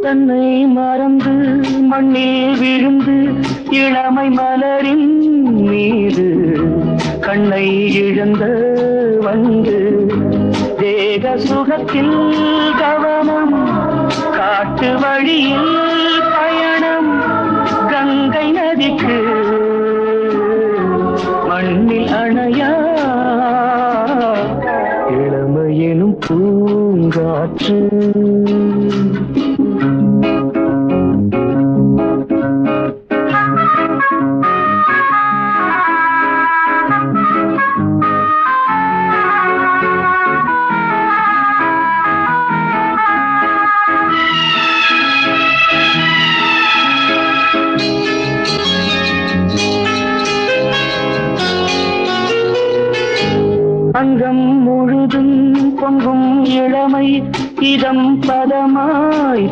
தன்னை மறந்து மண்ணில் விழுந்து இளமை மலரின் மீது கண்ணை இழந்த வந்து தேக சுகத்தில் கவனம் காட்டு வழியில் பயணம் கங்கை நதிக்கு மண்ணில் அணையா இளமையெனும் பூங்காற்று. அங்கம் முழுதும் பொங்கும் இளமை இதம் பதமாய்